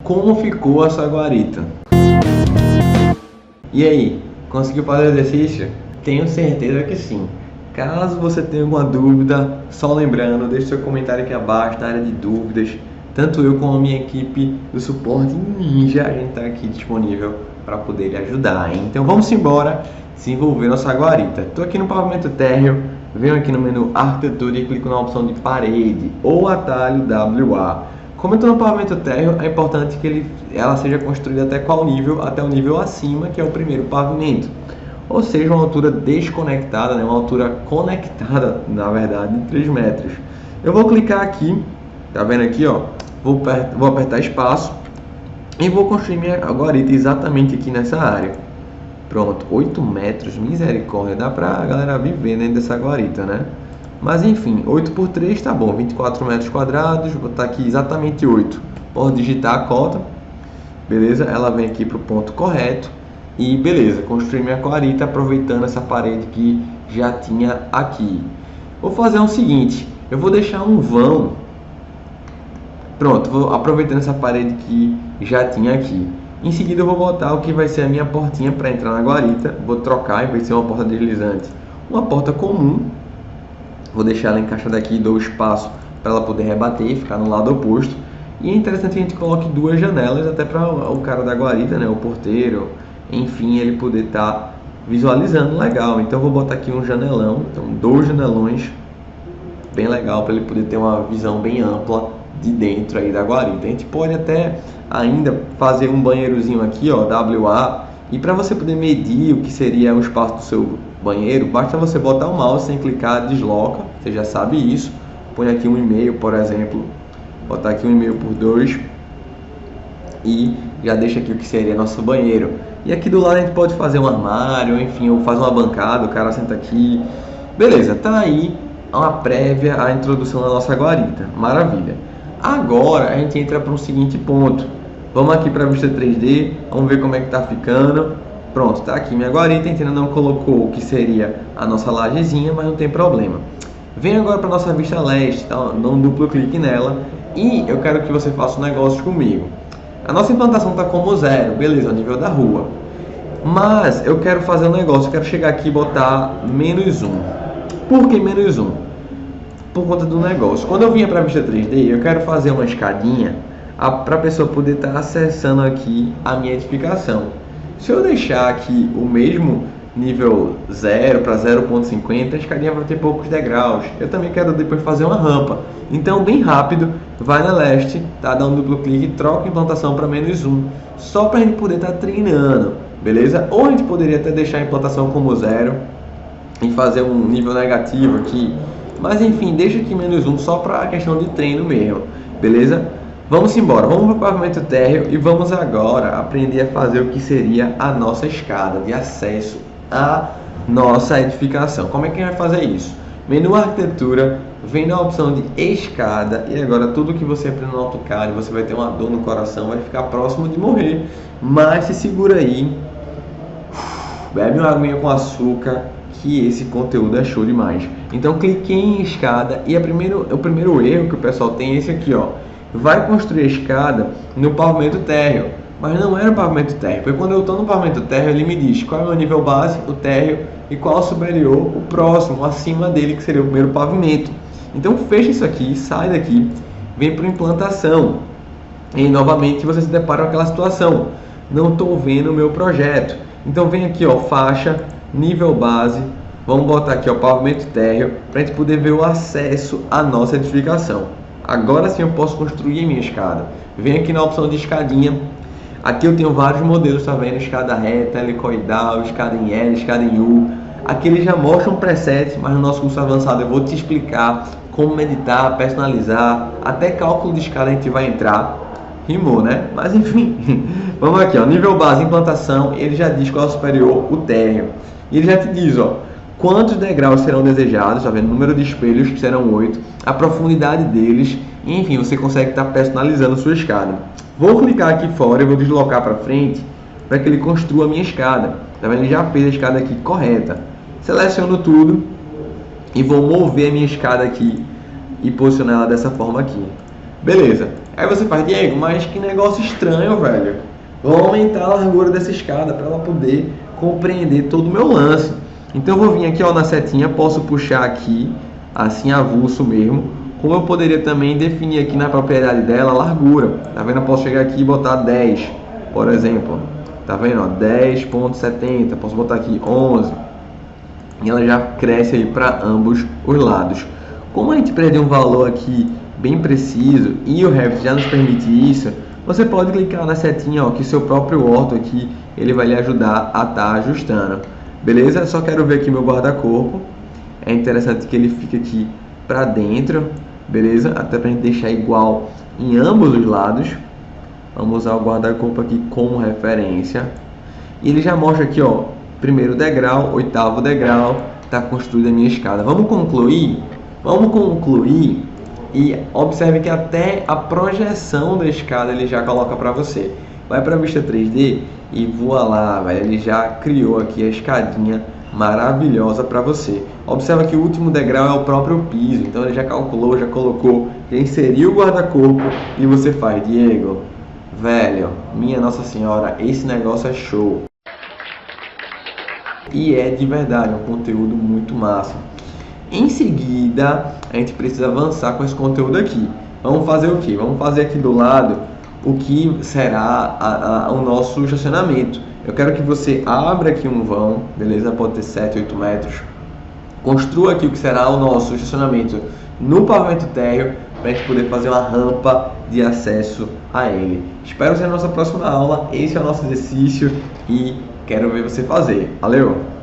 como ficou a sua guarita. E aí, conseguiu fazer o exercício? Tenho certeza que sim. Caso você tenha alguma dúvida, só lembrando, deixe seu comentário aqui abaixo na área de dúvidas. Tanto eu como a minha equipe do suporte ninja, a gente está aqui disponível para poder lhe ajudar, hein? Então vamos embora desenvolver nossa guarita. Estou aqui no pavimento térreo, venho aqui no menu arquitetura e clico na opção de parede ou atalho WA. Como eu estou no pavimento térreo, é importante que ela seja construída até qual nível? Até o nível acima, que é o primeiro pavimento. Ou seja, uma altura desconectada, né? Uma altura conectada, na verdade, de 3 metros. Eu vou clicar aqui, tá vendo aqui, ó? Vou apertar espaço e vou construir minha guarita exatamente aqui nessa área. Pronto, 8 metros, misericórdia, dá pra galera viver dentro dessa guarita, né? Mas enfim, 8 por 3 tá bom, 24 metros quadrados, vou botar aqui exatamente 8. Posso digitar a cota, beleza? Ela vem aqui pro ponto correto. E beleza, construir minha guarita aproveitando essa parede que já tinha aqui. Vou fazer o seguinte, eu vou deixar um vão. Pronto, vou aproveitando essa parede que já tinha aqui. Em seguida eu vou botar o que vai ser a minha portinha para entrar na guarita. Vou trocar, em vez de ser uma porta deslizante, uma porta comum. Vou deixar ela encaixada aqui e dou espaço para ela poder rebater e ficar no lado oposto. E é interessante que a gente coloque 2 janelas até para o cara da guarita, né, o porteiro, enfim, ele poder estar visualizando legal. Então eu vou botar aqui um janelão, então 2 janelões, bem legal para ele poder ter uma visão bem ampla de dentro aí da guarita. A gente pode até ainda fazer um banheirozinho aqui, ó, WA, e para você poder medir o que seria o espaço do seu banheiro, basta você botar o mouse sem clicar, desloca, você já sabe isso. Põe aqui 1,5, por exemplo, botar aqui 1,5 por 2 e já deixa aqui o que seria nosso banheiro. E aqui do lado a gente pode fazer um armário, enfim, ou faz uma bancada, o cara senta aqui. Beleza, tá aí uma prévia à introdução da nossa guarita. Maravilha. Agora a gente entra para um seguinte ponto. Vamos aqui para a vista 3D, vamos ver como é que tá ficando. Pronto, tá aqui minha guarita, a gente ainda não colocou o que seria a nossa lajezinha, mas não tem problema. Vem agora para nossa vista leste, tá? Dá um duplo clique nela e eu quero que você faça um negócio comigo. A nossa implantação está como 0, beleza, ao nível da rua. Mas eu quero fazer um negócio, eu quero chegar aqui e botar -1. Por que -1? Por conta do negócio. Quando eu vinha para a vista 3D, eu quero fazer uma escadinha para a pessoa poder estar acessando aqui a minha edificação. Se eu deixar aqui o mesmo nível 0 para 0,50, a escadinha vai ter poucos degraus. Eu também quero depois fazer uma rampa. Então, bem rápido, vai na leste, tá? Dá um duplo clique e troca a implantação para -1, só para a gente poder estar treinando, beleza? Ou a gente poderia até deixar a implantação como 0 e fazer um nível negativo aqui. Mas enfim, deixa aqui -1 só para a questão de treino mesmo, beleza? Vamos embora, vamos para o pavimento térreo e vamos agora aprender a fazer o que seria a nossa escada de acesso à nossa edificação. Como é que a gente vai fazer isso? Menu arquitetura, vem na opção de escada e agora tudo que você aprende no AutoCAD, você vai ter uma dor no coração, vai ficar próximo de morrer, mas se segura aí, bebe uma aguinha com açúcar, que esse conteúdo é show demais. Então clique em escada e o primeiro erro que o pessoal tem é esse aqui, ó. Vai construir a escada no pavimento térreo, mas não era o pavimento térreo, porque quando eu estou no pavimento térreo ele me diz qual é o meu nível base, o térreo, e qual o superior, o próximo, acima dele, que seria o primeiro pavimento. Então fecha isso aqui, sai daqui, vem para implantação e novamente você se depara com aquela situação, não estou vendo o meu projeto. Então vem aqui, ó, faixa, nível base, vamos botar aqui, ó, pavimento térreo, para a gente poder ver o acesso à nossa edificação. Agora sim eu posso construir a minha escada. Vem aqui na opção de escadinha. Aqui eu tenho vários modelos, tá vendo? Escada reta, helicoidal, escada em L, escada em U. Aqui ele já mostra um preset, mas no nosso curso avançado eu vou te explicar como editar, personalizar, até cálculo de escada a gente vai entrar. Rimou, né? Mas enfim, vamos aqui, ó, nível base, implantação, ele já diz qual é o superior, o térreo. E ele já te diz, ó, quantos degraus serão desejados, tá vendo? O número de espelhos, que serão 8, a profundidade deles, enfim, você consegue estar personalizando sua escada. Vou clicar aqui fora e vou deslocar para frente para que ele construa a minha escada. Tá vendo? Ele já fez a escada aqui correta. Seleciono tudo e vou mover a minha escada aqui e posicionar ela dessa forma aqui. Beleza. Aí você faz, Diego, mas que negócio estranho, velho. Vou aumentar a largura dessa escada para ela poder compreender todo o meu lance. Então eu vou vir aqui, ó, na setinha, posso puxar aqui, assim avulso mesmo. Como eu poderia também definir aqui na propriedade dela a largura. Tá vendo? Eu posso chegar aqui e botar 10, por exemplo. Tá vendo? 10,70. Posso botar aqui 11. E ela já cresce aí para ambos os lados. Como a gente perdeu um valor aqui bem preciso e o Revit já nos permite isso, você pode clicar na setinha, ó, que seu próprio orto aqui ele vai lhe ajudar a estar ajustando. Beleza? Só quero ver aqui meu guarda-corpo. É interessante que ele fique aqui para dentro, beleza? Até para a gente deixar igual em ambos os lados. Vamos usar o guarda-corpo aqui como referência. E ele já mostra aqui, ó, primeiro degrau, oitavo degrau, está construída a minha escada. Vamos concluir? Vamos concluir e observe que até a projeção da escada ele já coloca para você. Vai para a vista 3D e voa lá, velho. Ele já criou aqui a escadinha maravilhosa para você. Observa que o último degrau é o próprio piso, então ele já calculou, já colocou, já inseriu o guarda-corpo e você faz, Diego, velho, minha Nossa Senhora, esse negócio é show. E é de verdade um conteúdo muito massa. Em seguida, a gente precisa avançar com esse conteúdo aqui. Vamos fazer o que? Vamos fazer aqui do lado o que será o nosso estacionamento. Eu quero que você abra aqui um vão, beleza? Pode ter 7, 8 metros. Construa aqui o que será o nosso estacionamento no pavimento térreo, para a gente poder fazer uma rampa de acesso a ele. Espero ver na nossa próxima aula. Esse é o nosso exercício e quero ver você fazer. Valeu!